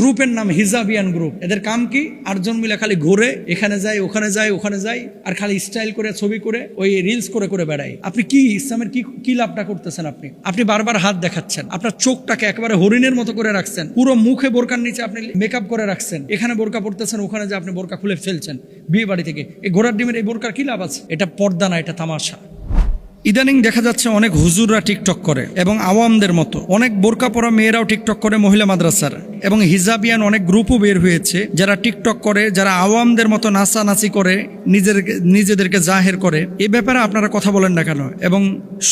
গ্রুপের নাম হিজাবিয়ান গ্রুপ। এদের কাম কি? 8 জন মিলে খালি ঘুরে, এখানে যায় ওখানে যায় ওখানে যায়, আর খালি স্টাইল করে ছবি করে ওই রিলস করে করে বেড়ায়। আপনি কি ইসলামের কি লাভটা করতেছেন? আপনি বারবার হাত দেখাচ্ছেন, আপনার চোখটাকে একেবারে হরিণের মতো করে রাখছেন, পুরো মুখে বোরকার নিচে আপনি মেকআপ করে রাখছেন, এখানে বোরকা পড়তেছেন, ওখানে যে আপনি বোরকা খুলে ফেলছেন বিয়ে বাড়ি থেকে। এই ঘোড়ার ডিমের এই বোরকার কি লাভ আছে? এটা পর্দা না, এটা তামাশা। ইদানিং দেখা যাচ্ছে অনেক হুজুররা টিকটক করে এবং আওয়ামদের মতো অনেক বোরকা পরা মেয়েরাও টিকটক করে মহিলা মাদ্রাসার, এবং হিজাবিয়ান অনেক গ্রুপও বের হয়েছে যারা টিকটক করে, যারা আওয়ামদের মতো নাচানাচি করে, নিজেদেরকে জাহের করে। এই ব্যাপারে আপনারা কথা বলেন না কেন, এবং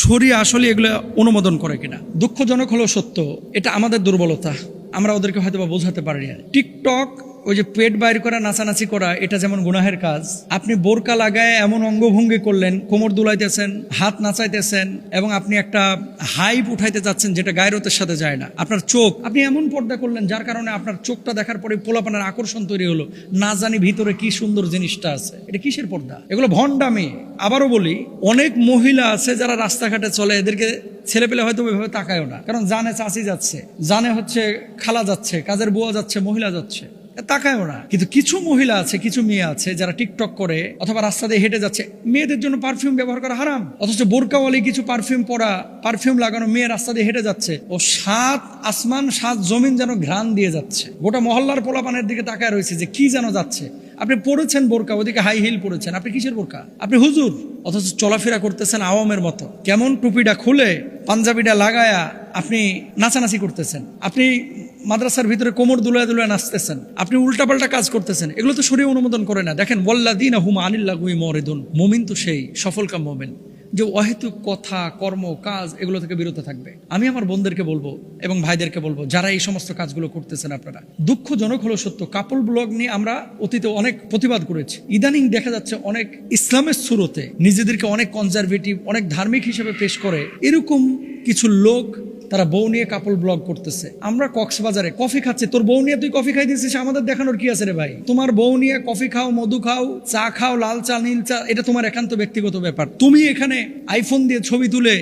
শরীয়ত আসলে এগুলো অনুমোদন করে কিনা? দুঃখজনক হলো সত্য, এটা আমাদের দুর্বলতা, আমরা ওদেরকে হয়তো বা বোঝাতে পারি না। টিকটক ওই যে পেট বাইর করা, নাচানাচি করা, এটা যেমন গুনাহের কাজ। আপনি বোরকা লাগায় এমন অঙ্গভঙ্গি করলেন, কোমর দুলাইতেছেন, হাত নাচাইতেছেন, এবং আপনি একটা হাইপ উঠাইতে যাচ্ছেন যেটা গায়রতের সাথে যায় না। আপনার চোখ, আপনি এমন পর্দা করলেন যার কারণে আপনার চোখটা দেখার পরে পোলাপানের আকর্ষণ তৈরি হলো, না জানি ভিতরে কি সুন্দর জিনিসটা আছে। এটা কিসের পর্দা? এগুলো ভণ্ডামি। আবারও বলি, অনেক মহিলা আছে যারা রাস্তাঘাটে চলে, এদেরকে ছেলে পেলে হয়তো ওইভাবে তাকায়ও না, কারণ জানে চাচি যাচ্ছে, জানে হচ্ছে খালা যাচ্ছে, কাজের বুয়া যাচ্ছে, মহিলা যাচ্ছে, তাকায়ও না। কিন্তু কিছু মহিলা আছে, কিছু মেয়ে আছে যারা টিকটক করে অথবা রাস্তা দিয়ে হেঁটে যাচ্ছে, মেয়েদের জন্য পারফিউম ব্যবহার করা হারাম, অথচ বোরকাওয়ালি কিছু পারফিউম লাগানো মেয়ে রাস্তা দিয়ে হেঁটে যাচ্ছে, ও 7 আসমান 7 জমিন যেন ঘ্রাণ দিয়ে যাচ্ছে। গোটা মহল্লার পোলাপানের দিকে তাকায় রয়েছে যে কি যেন যাচ্ছে। আপনি পড়েছেন বোরকা, ওদিকে হাই হিল পড়েছেন, আপনি কিসের বোরকা? আপনি হুজুর, অথচ চলাফেরা করতেছেন আওয়ামের মতো। কেমন টুপিটা খুলে পাঞ্জাবিটা লাগায়া আপনি নাচানাচি করতেছেন, আপনি মাদ্রাসার ভিতরে কোমর দুলায় দুলায় নাচতেছেন, আপনি উল্টাপাল্টা কাজ করতেছেন। এগুলো তো শরীয়ত অনুমোদন করে না। দেখেন, ওয়াল্লাযীনা হুম আনিল লাগওয়ি মুরিদুন, মুমিন তো সেই সফলকাম মুমিন যে অহেতুক কথা, কর্ম, কাজ এগুলো থেকে বিরত থাকবে। আমি আমার বোনদেরকে বলবো এবং ভাইদেরকে বলবো যারা এই সমস্ত কাজগুলো করতেছেন, আপনারা, দুঃখজনক হলো সত্য, কাপল ব্লগ নিয়ে আমরা অতীতে অনেক প্রতিবাদ করেছি। ইদানিং দেখা যাচ্ছে অনেক ইসলামের সুরতে নিজেদেরকে অনেক কনজারভেটিভ, অনেক ধার্মিক হিসেবে পেশ করে এরকম কিছু লোক, তারা বউ নিয়ে কাপল ব্লগ করতেছে। আমরা কক্সবাজারে কফি খাচ্ছি, তোর বউ নিয়ে তুই কফি খাই দিয়েছিস, আমাদের দেখানোর কি আছে রে ভাই? তোমার বউ নিয়ে কফি খাও, মধু খাও, চা খাও, লাল চা, নীল চা, এটা তোমার একান্ত ব্যক্তিগত ব্যাপার। তুমি এখানে আইফোন দিয়ে ছবি তুলে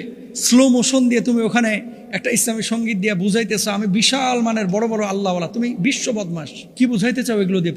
স্লো মোশন দিয়ে তুমি ওখানে একটা ইসলামী সঙ্গীত দিয়ে বুঝাইতেছো আমি বিশাল মানের বড় বড় আল্লাহওয়ালা, তুমি বিশ্ব বদমাস। কি বুঝাইতে চাও এগুলো দিয়ে?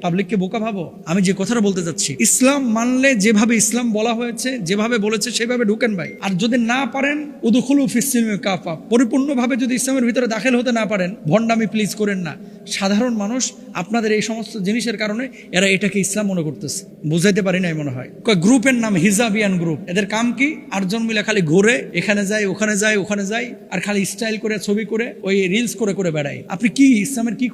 পাবলিককে বোকা ভাবো? আমি যে কথাটা বলতে চাচ্ছি, ইসলাম মানলে যেভাবে ইসলাম বলা হয়েছে, যেভাবে বলেছে সেভাবে ঢুকেন ভাই। আর যদি না পারেন, উদখুলু ফিস-সিলমি কাফা, পরিপূর্ণভাবে যদি ইসলামের ভিতরে দাখিল হতে না পারেন, ভণ্ডামি প্লিজ করেন না। সাধারণ মানুষ আপনাদের এই সমস্ত জিনিসের কারণে এরা এটাকে ইসলাম মনে করতেছে, বুঝাইতে পারি নাই মনে হয়। গ্রুপের নাম হিজাবিয়ান গ্রুপ। এদের কাম কি? 8 জন মিলে খালি ঘুরে, এখানে যায় ওখানে যায় ওখানে যায়, আর খালি স্টাইল করে ছবি করে ওই রিলস করে করে বেড়ায়। আপনি কি ইসলামের কি